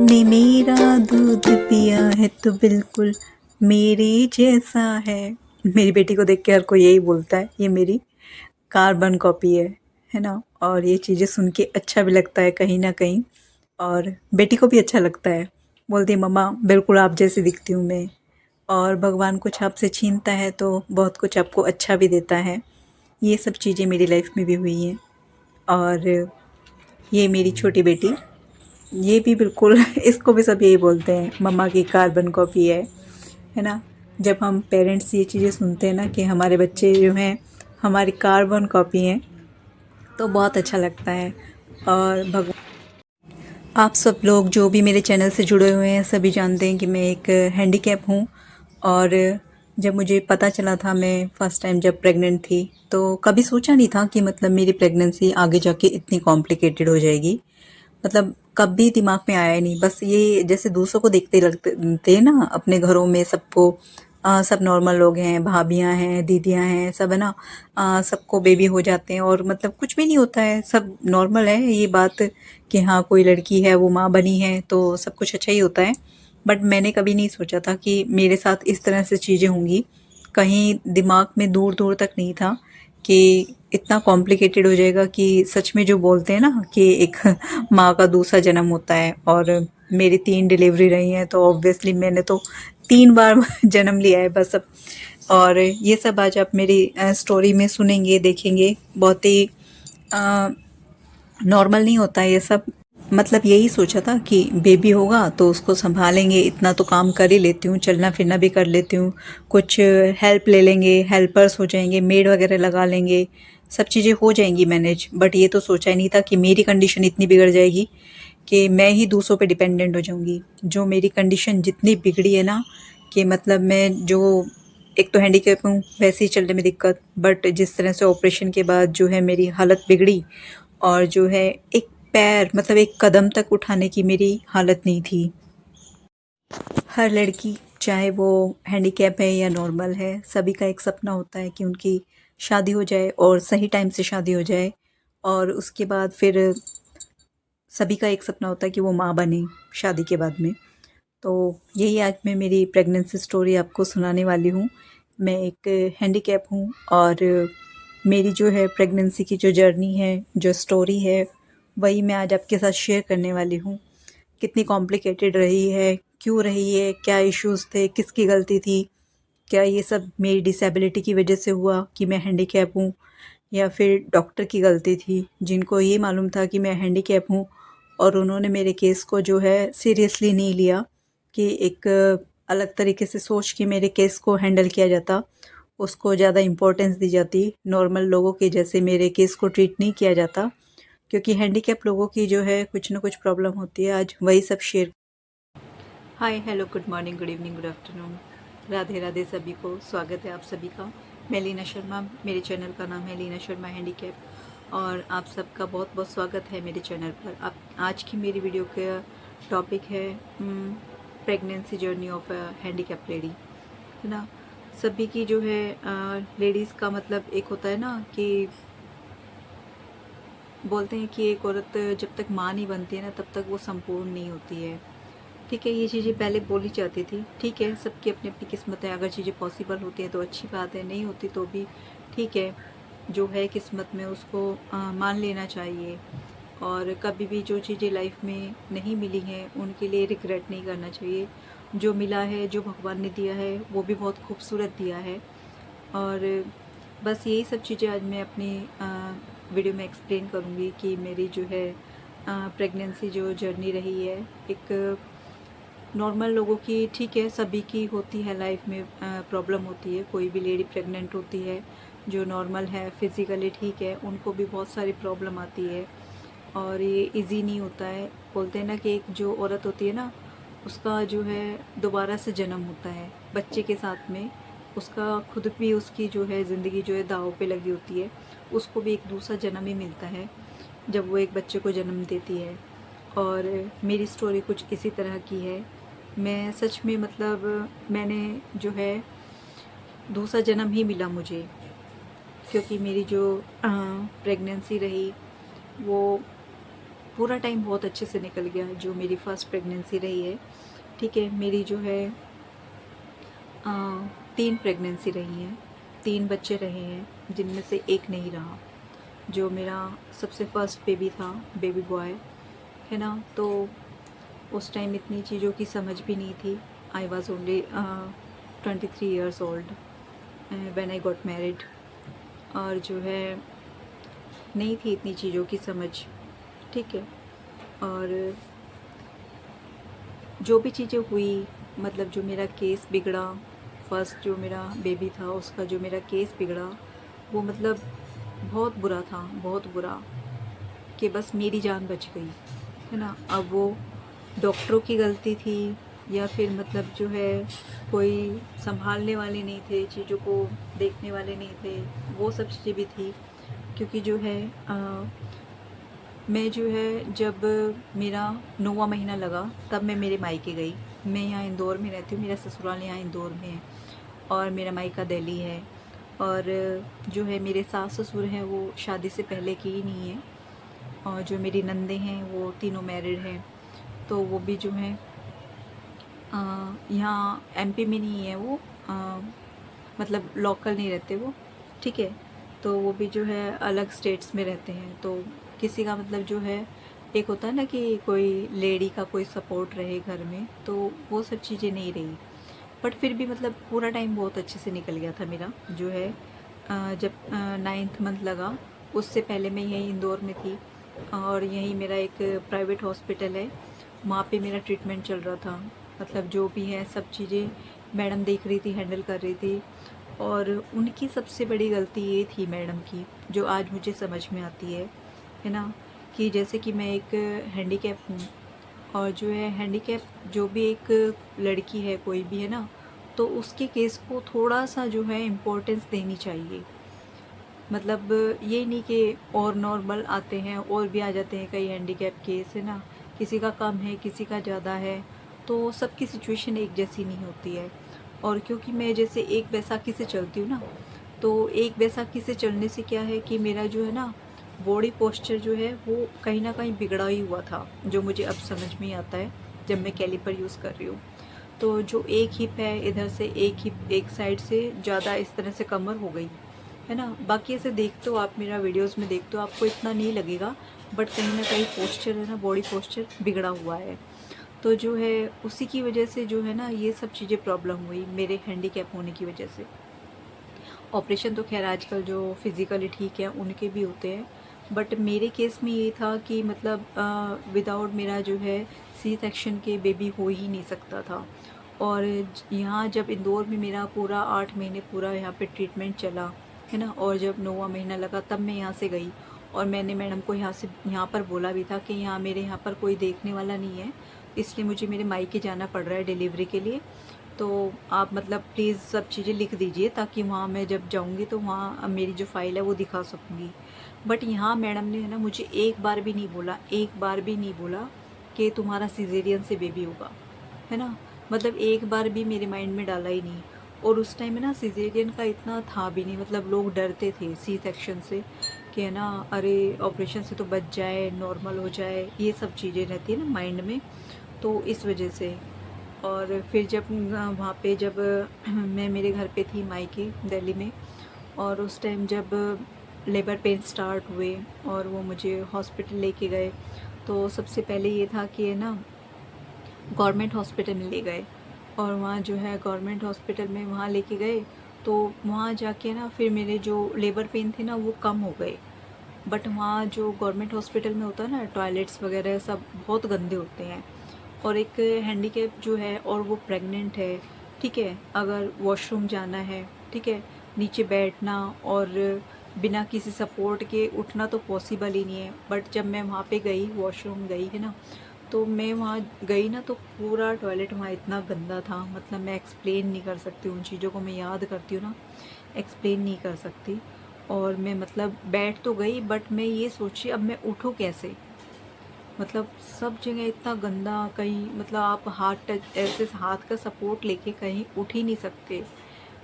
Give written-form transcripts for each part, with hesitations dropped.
तूने मेरा दूध पिया है तो बिल्कुल मेरे जैसा है। मेरी बेटी को देख के हर कोई यही बोलता है, ये मेरी कार्बन कॉपी है ना। और ये चीज़ें सुन के अच्छा भी लगता है कहीं ना कहीं, और बेटी को भी अच्छा लगता है। बोलती है मम्मा बिल्कुल आप जैसी दिखती हूँ मैं। और भगवान कुछ आपसे छीनता है तो बहुत कुछ आपको अच्छा भी देता है। ये सब चीज़ें मेरी लाइफ में भी हुई हैं। और ये मेरी छोटी बेटी, ये भी बिल्कुल इसको भी सब यही बोलते हैं, मम्मा की कार्बन कॉपी है ना। जब हम पेरेंट्स ये चीज़ें सुनते हैं ना कि हमारे बच्चे जो हैं हमारी कार्बन कॉपी हैं, तो बहुत अच्छा लगता है। और भगवान, आप सब लोग जो भी मेरे चैनल से जुड़े हुए हैं सभी जानते हैं कि मैं एक हैंडीकैप हूँ। और जब मुझे पता चला था, मैं फ़र्स्ट टाइम जब प्रेग्नेंट थी, तो कभी सोचा नहीं था कि मतलब मेरी प्रेगनेंसी आगे जाके इतनी कॉम्प्लिकेटेड हो जाएगी। मतलब कभी दिमाग में आया ही नहीं। बस ये जैसे दूसरों को देखते लगते थे ना अपने घरों में सबको, सब नॉर्मल लोग हैं, भाभियां हैं, दीदियां हैं, सब है ना। सबको बेबी हो जाते हैं और मतलब कुछ भी नहीं होता है, सब नॉर्मल है ये बात कि हाँ कोई लड़की है वो माँ बनी है तो सब कुछ अच्छा ही होता है। बट मैंने कभी नहीं सोचा था कि मेरे साथ इस तरह से चीज़ें होंगी। कहीं दिमाग में दूर दूर तक नहीं था कि इतना कॉम्प्लिकेटेड हो जाएगा, कि सच में जो बोलते हैं ना कि एक माँ का दूसरा जन्म होता है। और मेरी 3 डिलीवरी रही हैं तो ऑब्वियसली मैंने तो 3 बार जन्म लिया है बस अब। और ये सब आज आप मेरी स्टोरी में सुनेंगे, देखेंगे। बहुत ही नॉर्मल नहीं होता है ये सब। मतलब यही सोचा था कि बेबी होगा तो उसको संभालेंगे, इतना तो काम कर ही लेती हूँ, चलना फिरना भी कर लेती हूँ, कुछ हेल्प ले लेंगे, हेल्पर्स हो जाएंगे, मेड वगैरह लगा लेंगे, सब चीज़ें हो जाएंगी मैनेज। बट ये तो सोचा ही नहीं था कि मेरी कंडीशन इतनी बिगड़ जाएगी कि मैं ही दूसरों पे डिपेंडेंट हो जाऊंगी। जो मेरी कंडीशन जितनी बिगड़ी है ना, कि मतलब मैं जो, एक तो हैंडीकैप हूँ, वैसे ही चलने में दिक्कत, बट जिस तरह से ऑपरेशन के बाद जो है मेरी हालत बिगड़ी। और जो है एक पैर मतलब एक कदम तक उठाने की मेरी हालत नहीं थी। हर लड़की, चाहे वो हैंडीकैप है या नॉर्मल है, सभी का एक सपना होता है कि उनकी शादी हो जाए और सही टाइम से शादी हो जाए। और उसके बाद फिर सभी का एक सपना होता है कि वो माँ बने शादी के बाद में। तो यही आज मैं मेरी प्रेगनेंसी स्टोरी आपको सुनाने वाली हूँ। मैं एक हैंडीकैप हूँ, और मेरी जो है प्रेगनेंसी की जो जर्नी है, जो स्टोरी है, वही मैं आज आपके साथ शेयर करने वाली हूँ। कितनी कॉम्प्लिकेटेड रही है, क्यों रही है, क्या इश्यूज़ थे, किसकी गलती थी, क्या ये सब मेरी डिसेबिलिटी की वजह से हुआ कि मैं हैंडीकैप हूँ, या फिर डॉक्टर की गलती थी जिनको ये मालूम था कि मैं हैंडीकैप हूँ और उन्होंने मेरे केस को जो है सीरियसली नहीं लिया, कि एक अलग तरीके से सोच के मेरे केस को हैंडल किया जाता, उसको ज़्यादा इम्पोर्टेंस दी जाती, नॉर्मल लोगों के जैसे मेरे केस को ट्रीट नहीं किया जाता। क्योंकि हैंडीकैप लोगों की जो है कुछ ना कुछ प्रॉब्लम होती है, आज वही सब share. Hi, hello, good morning, good evening, good afternoon, Radhe Radhe सभी को। स्वागत है आप सभी का। मैं लीना शर्मा, मेरे चैनल का नाम है लीना शर्मा हैंडीकैप, और आप सबका बहुत बहुत स्वागत है मेरे चैनल पर। आप आज की मेरी वीडियो का टॉपिक है pregnancy journey of a handicap lady, है ना। सभी की जो है लेडीज़ का मतलब एक होता है ना कि बोलते हैं कि एक औरत जब तक माँ नहीं बनती है ना तब तक वो संपूर्ण नहीं होती है। ठीक है, ये चीज़ें पहले बोली जाती थी। ठीक है, सबकी अपनी अपनी किस्मत है, अगर चीज़ें पॉसिबल होती हैं तो अच्छी बात है, नहीं होती तो भी ठीक है। जो है किस्मत में उसको मान लेना चाहिए। और कभी भी जो चीज़ें लाइफ में नहीं मिली हैं उनके लिए रिग्रेट नहीं करना चाहिए। जो मिला है, जो भगवान ने दिया है, वो भी बहुत खूबसूरत दिया है। और बस यही सब चीज़ें आज मैं अपनी वीडियो में एक्सप्लेन करूँगी कि मेरी जो है प्रेगनेंसी जो जर्नी रही है, एक नॉर्मल लोगों की, ठीक है, सभी की होती है लाइफ में प्रॉब्लम होती है। कोई भी लेडी प्रेग्नेंट होती है जो नॉर्मल है, फिज़िकली ठीक है, उनको भी बहुत सारी प्रॉब्लम आती है और ये इजी नहीं होता है। बोलते हैं ना कि एक जो औरत होती है ना, उसका जो है दोबारा से जन्म होता है बच्चे के साथ में। उसका खुद भी, उसकी जो है ज़िंदगी जो है दांव पे लगी होती है, उसको भी एक दूसरा जन्म ही मिलता है जब वो एक बच्चे को जन्म देती है। और मेरी स्टोरी कुछ इसी तरह की है। मैं सच में मतलब मैंने जो है दूसरा जन्म ही मिला मुझे, क्योंकि मेरी जो प्रेगनेंसी रही वो पूरा टाइम बहुत अच्छे से निकल गया जो मेरी फ़र्स्ट प्रेगनेंसी रही है। ठीक है, मेरी जो है 3 प्रेगनेंसी रही हैं, 3 बच्चे रहे हैं जिनमें से एक नहीं रहा। जो मेरा सबसे फर्स्ट बेबी था, बेबी बॉय, है ना? तो उस टाइम इतनी चीज़ों की समझ भी नहीं थी। I was only 23 years old when I got married. और जो है नहीं थी इतनी चीज़ों की समझ, ठीक है। और जो भी चीज़ें हुई, मतलब जो मेरा केस बिगड़ा, फर्स्ट जो मेरा बेबी था उसका जो मेरा केस बिगड़ा, वो मतलब बहुत बुरा था, बहुत बुरा, कि बस मेरी जान बच गई, है ना? अब वो डॉक्टरों की गलती थी या फिर मतलब जो है कोई संभालने वाले नहीं थे, चीज़ों को देखने वाले नहीं थे, वो सब चीज़ें भी थी। क्योंकि जो है मैं जो है जब मेरा 9वां महीना लगा तब मैं मेरे मायके गई। मैं यहाँ इंदौर में रहती हूँ, मेरा ससुराल यहाँ इंदौर में है और मेरा मायका दिल्ली है। और जो है मेरे सास ससुर हैं वो शादी से पहले की ही नहीं है, और जो मेरी नंदे हैं वो तीनों मैरिड हैं। तो वो भी जो हैं यहाँ एमपी में नहीं है वो, मतलब लोकल नहीं रहते वो, ठीक है। तो वो भी जो है अलग स्टेट्स में रहते हैं। तो किसी का मतलब जो है एक होता है ना कि कोई लेडी का कोई सपोर्ट रहे घर में, तो वो सब चीज़ें नहीं रही। बट फिर भी मतलब पूरा टाइम बहुत अच्छे से निकल गया था मेरा जो है। जब 9th मंथ लगा उससे पहले मैं यहीं इंदौर में थी, और यहीं मेरा एक प्राइवेट हॉस्पिटल है, वहाँ पे मेरा ट्रीटमेंट चल रहा था। मतलब जो भी है सब चीज़ें मैडम देख रही थी, हैंडल कर रही थी। और उनकी सबसे बड़ी गलती ये थी मैडम की, जो आज मुझे समझ में आती है ना? कि जैसे कि मैं एक हैंडीकैप हूँ, और जो है हैंडीकैप जो भी एक लड़की है कोई भी, है ना? तो उसके केस को थोड़ा सा जो है इम्पोर्टेंस देनी चाहिए। मतलब ये नहीं कि और नॉर्मल आते हैं और भी आ जाते हैं कई हैंडीकैप केस, है ना? किसी का कम है, किसी का ज़्यादा है, तो सबकी सिचुएशन एक जैसी नहीं होती है। और क्योंकि मैं जैसे एक बैसाखी से चलती हूँ ना, तो एक बैसाखी से चलने से क्या है कि मेरा जो है ना बॉडी पोस्चर जो है वो कहीं न कहीं बिगड़ा ही हुआ था, जो मुझे अब समझ में आता है जब मैं कैलिपर यूज़ कर रही हूँ। तो जो एक हिप है इधर से, एक हिप एक साइड से ज़्यादा इस तरह से कमर हो गई, है ना? बाकी ऐसे देखते हो आप मेरा वीडियोस में देखते हो आपको इतना नहीं लगेगा, बट कहीं ना कहीं पोस्चर है ना, बॉडी पोस्चर बिगड़ा हुआ है। तो जो है उसी की वजह से जो है ना ये सब चीज़ें प्रॉब्लम हुई मेरे हैंडीकैप होने की वजह से। ऑपरेशन तो खैर आजकल जो फिज़िकली ठीक है उनके भी होते हैं, बट मेरे केस में ये था कि मतलब विदाउट मेरा जो है सी सेक्शन के बेबी हो ही नहीं सकता था। और यहाँ जब इंदौर में मेरा पूरा 8 महीने पूरा यहाँ पे ट्रीटमेंट चला, है ना? और जब 9वां महीना लगा तब मैं यहाँ से गई, और मैंने मैडम को यहाँ पर बोला भी था कि यहाँ मेरे यहाँ पर कोई देखने वाला नहीं है, इसलिए मुझे मेरे मायके जाना पड़ रहा है डिलीवरी के लिए। तो आप मतलब प्लीज़ सब चीज़ें लिख दीजिए ताकि वहाँ मैं जब जाऊँगी तो वहाँ मेरी जो फ़ाइल है वो दिखा सकूँगी। बट यहाँ मैडम ने है ना मुझे एक बार भी नहीं बोला, एक बार भी नहीं बोला कि तुम्हारा सिज़ेरियन से बेबी होगा, है ना? मतलब एक बार भी मेरे माइंड में डाला ही नहीं। और उस टाइम में ना सिज़ेरियन का इतना था भी नहीं, मतलब लोग डरते थे सी सेक्शन से कि है ना, अरे ऑपरेशन से तो बच जाए, नॉर्मल हो जाए, ये सब चीज़ें रहती है ना माइंड में, तो इस वजह से। और फिर जब वहाँ पे जब मैं मेरे घर पे थी मायके दिल्ली में, और उस टाइम जब लेबर पेन स्टार्ट हुए और वो मुझे हॉस्पिटल लेके गए, तो सबसे पहले ये था कि है ना गवर्नमेंट हॉस्पिटल में ले गए। और वहाँ जो है गवर्नमेंट हॉस्पिटल में वहाँ लेके गए, तो वहाँ जाके ना फिर मेरे जो लेबर पेन थे ना वो कम हो गए। बट वहाँ जो गवर्नमेंट हॉस्पिटल में होता है ना, टॉयलेट्स वगैरह सब बहुत गंदे होते हैं। और एक हैंडीकैप जो है और वो प्रेग्नेंट है, ठीक है, अगर वॉशरूम जाना है, ठीक है, नीचे बैठना और बिना किसी सपोर्ट के उठना तो पॉसिबल ही नहीं है। बट जब मैं वहाँ पे गई, वॉशरूम गई, है ना, तो मैं वहाँ गई ना तो पूरा टॉयलेट वहाँ इतना गंदा था, मतलब मैं एक्सप्लेन नहीं कर सकती, उन चीज़ों को मैं याद करती हूँ ना, एक्सप्लेन नहीं कर सकती। और मैं मतलब बैठ तो गई बट मैं ये सोची अब मैं उठूँ कैसे, मतलब सब जगह इतना गंदा, कहीं मतलब आप हाथ टच ऐसे हाथ का सपोर्ट लेके कहीं उठ ही नहीं सकते।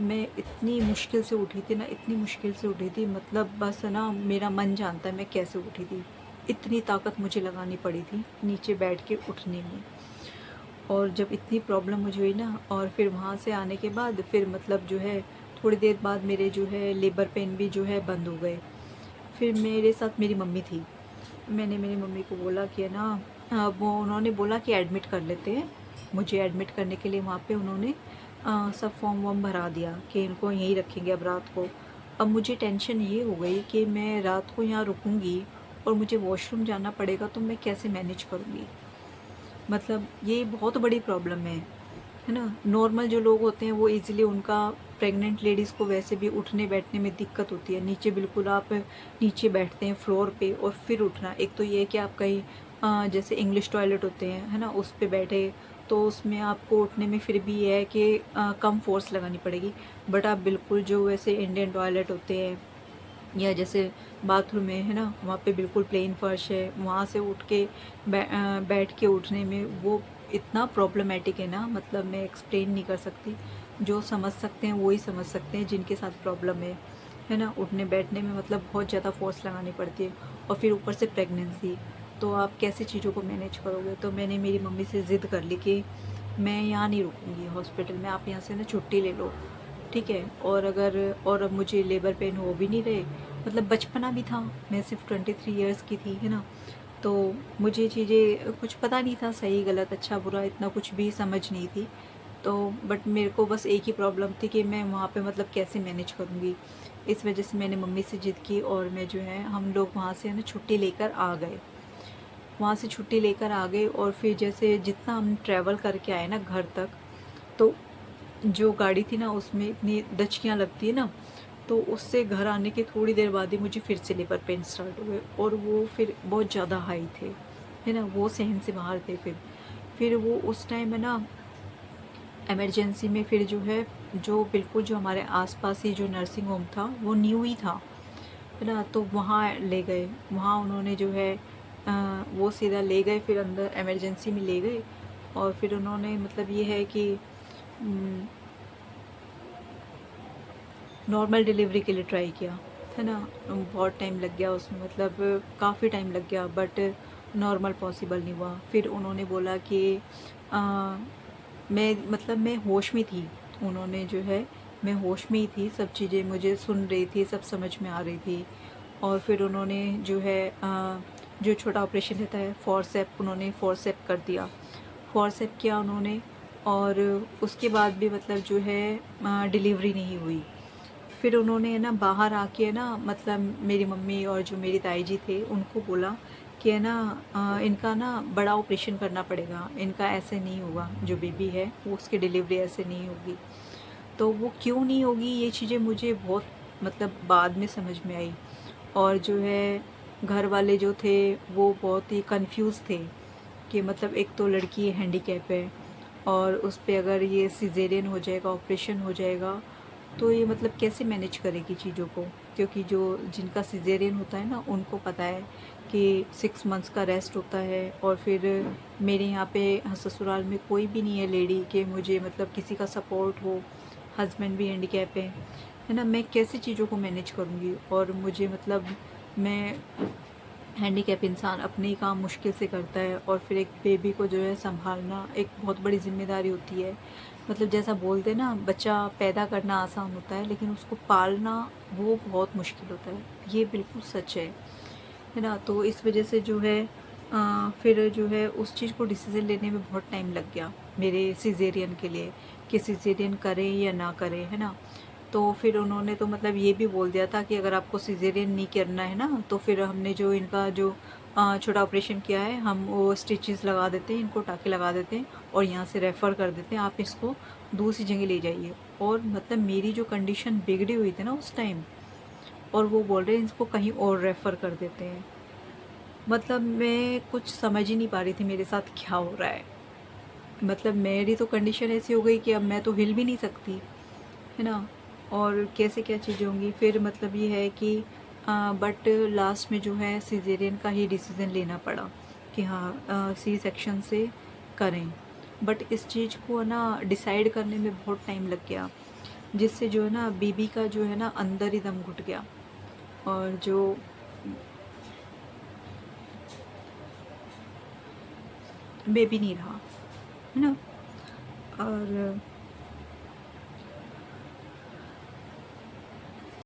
मैं इतनी मुश्किल से उठी थी ना, इतनी मुश्किल से उठी थी, मतलब बस ना मेरा मन जानता है मैं कैसे उठी थी। इतनी ताकत मुझे लगानी पड़ी थी नीचे बैठ के उठने में। और जब इतनी प्रॉब्लम मुझे हुई ना, और फिर वहाँ से आने के बाद फिर मतलब जो है थोड़ी देर बाद मेरे जो है लेबर पेन भी जो है बंद हो गए। फिर मेरे साथ मेरी मम्मी थी। मैंने मेरी मम्मी को बोला कि है ना, वो उन्होंने बोला कि एडमिट कर लेते हैं। मुझे एडमिट करने के लिए वहाँ पे उन्होंने सब फॉर्म वॉर्म भरा दिया कि इनको यहीं रखेंगे अब रात को। अब मुझे टेंशन ये हो गई कि मैं रात को यहाँ रुकूंगी और मुझे वॉशरूम जाना पड़ेगा, तो मैं कैसे मैनेज करूँगी। मतलब ये बहुत बड़ी प्रॉब्लम है ना। नॉर्मल जो लोग होते हैं वो इजीली, उनका प्रेग्नेंट लेडीज़ को वैसे भी उठने बैठने में दिक्कत होती है। नीचे बिल्कुल आप नीचे बैठते हैं फ्लोर पे, और फिर उठना, एक तो ये है कि आप कहीं जैसे इंग्लिश टॉयलेट होते हैं है ना, उस पे बैठे तो उसमें आपको उठने में फिर भी ये है कि कम फोर्स लगानी पड़ेगी। बट आप बिल्कुल जो वैसे इंडियन टॉयलेट होते हैं या जैसे बाथरूम में है ना, वहाँ पे बिल्कुल प्लेन फर्श है, वहाँ से उठ के बैठ के उठने में वो इतना प्रॉब्लमेटिक है ना, मतलब मैं एक्सप्लेन नहीं कर सकती। जो समझ सकते हैं वो ही समझ सकते हैं, जिनके साथ प्रॉब्लम है ना। उठने बैठने में मतलब बहुत ज़्यादा फोर्स लगानी पड़ती है, और फिर ऊपर से प्रेगनेंसी, तो आप कैसे चीज़ों को मैनेज करोगे। तो मैंने मेरी मम्मी से ज़िद कर ली कि मैं यहाँ नहीं रुकूँगी हॉस्पिटल में, आप यहाँ से ना छुट्टी ले लो, ठीक है। और अब मुझे लेबर पेन हो भी नहीं रहे, मतलब बचपना भी था, मैं सिर्फ 23 इयर्स की थी है ना। तो मुझे चीज़ें कुछ पता नहीं था, सही गलत अच्छा बुरा इतना कुछ भी समझ नहीं थी। तो बट मेरे को बस एक ही प्रॉब्लम थी कि मैं वहाँ पे मतलब कैसे मैनेज करूँगी। इस वजह से मैंने मम्मी से ज़िद की, और मैं जो है हम लोग वहाँ से है ना छुट्टी लेकर आ गए। वहाँ से छुट्टी लेकर आ गए, और फिर जैसे जितना हम ट्रैवल करके आए ना घर तक, तो जो गाड़ी थी ना उसमें इतनी दचकियाँ लगती है ना, तो उससे घर आने के थोड़ी देर बाद ही मुझे फिर से लेबर पेन स्टार्ट हो गए, और वो फिर बहुत ज़्यादा हाई थे है ना, वो सहन से बाहर थे। फिर वो उस टाइम है ना इमरजेंसी में, फिर जो है जो बिल्कुल जो हमारे आसपास ही जो नर्सिंग होम था वो न्यू ही था है ना, तो वहाँ ले गए। वहाँ उन्होंने जो है वो सीधा ले गए, फिर अंदर इमरजेंसी में ले गए, और फिर उन्होंने मतलब ये है कि नॉर्मल डिलीवरी के लिए ट्राई किया है ना। बहुत टाइम लग गया उसमें, मतलब काफ़ी टाइम लग गया, बट नॉर्मल पॉसिबल नहीं हुआ। फिर उन्होंने बोला कि मैं होश में थी। उन्होंने जो है, मैं होश में ही थी, सब चीज़ें मुझे सुन रही थी, सब समझ में आ रही थी। और फिर उन्होंने जो है जो छोटा ऑपरेशन रहता है फोर्सेप, उन्होंने फोर्सेप कर दिया, फोर्सेप किया उन्होंने। और उसके बाद भी मतलब जो है डिलीवरी नहीं हुई। फिर उन्होंने है ना बाहर आके है ना, मतलब मेरी मम्मी और जो मेरी ताई जी थे उनको बोला कि है ना इनका ना बड़ा ऑपरेशन करना पड़ेगा, इनका ऐसे नहीं होगा, जो बेबी है वो उसकी डिलीवरी ऐसे नहीं होगी। तो वो क्यों नहीं होगी, ये चीज़ें मुझे बहुत मतलब बाद में समझ में आई। और जो है घर वाले जो थे वो बहुत ही कंफ्यूज थे कि मतलब एक तो लड़की हैंडीकैप है, और उस पे अगर ये सिजेरियन हो जाएगा, ऑपरेशन हो जाएगा, तो ये मतलब कैसे मैनेज करेगी चीज़ों को। क्योंकि जो जिनका सिजेरियन होता है ना उनको पता है कि 6 मंथ्स का रेस्ट होता है। और फिर मेरे यहाँ पे ससुराल में कोई भी नहीं है लेडी कि मुझे मतलब किसी का सपोर्ट हो, हस्बैंड भी हैंडीकैप है ना। मैं कैसे चीज़ों को मैनेज करूँगी, और मुझे मतलब मैं हैंडीकैप इंसान अपने ही काम मुश्किल से करता है, और फिर एक बेबी को जो है संभालना एक बहुत बड़ी जिम्मेदारी होती है। मतलब जैसा बोलते हैं ना, बच्चा पैदा करना आसान होता है लेकिन उसको पालना वो बहुत मुश्किल होता है, ये बिल्कुल सच है ना। तो इस वजह से जो है फिर जो है उस चीज़ को डिसीज़न लेने में बहुत टाइम लग गया मेरे सिजेरियन के लिए, कि सिजेरियन करें या ना करें है ना। तो फिर उन्होंने तो मतलब ये भी बोल दिया था कि अगर आपको सिजेरियन नहीं करना है ना, तो फिर हमने जो इनका जो छोटा ऑपरेशन किया है, हम वो स्टिचेस लगा देते हैं, इनको टाँके लगा देते हैं, और यहाँ से रेफ़र कर देते हैं, आप इसको दूसरी जगह ले जाइए। और मतलब मेरी जो कंडीशन बिगड़ी हुई थी ना उस टाइम, और वो बोल रहे हैं इसको कहीं और रेफ़र कर देते हैं। मतलब मैं कुछ समझ ही नहीं पा रही थी मेरे साथ क्या हो रहा है। मतलब मेरी तो कंडीशन ऐसी हो गई कि अब मैं तो हिल भी नहीं सकती है ना, और कैसे क्या चीज़ें होंगी। फिर मतलब ये है कि बट लास्ट में जो है सिजेरियन का ही डिसीज़न लेना पड़ा कि हाँ सी सेक्शन से करें। बट इस चीज़ को ना डिसाइड करने में बहुत टाइम लग गया, जिससे जो है ना बीबी का जो है ना अंदर ही दम घुट गया। और जो बेबी नहीं रहा, है ना। और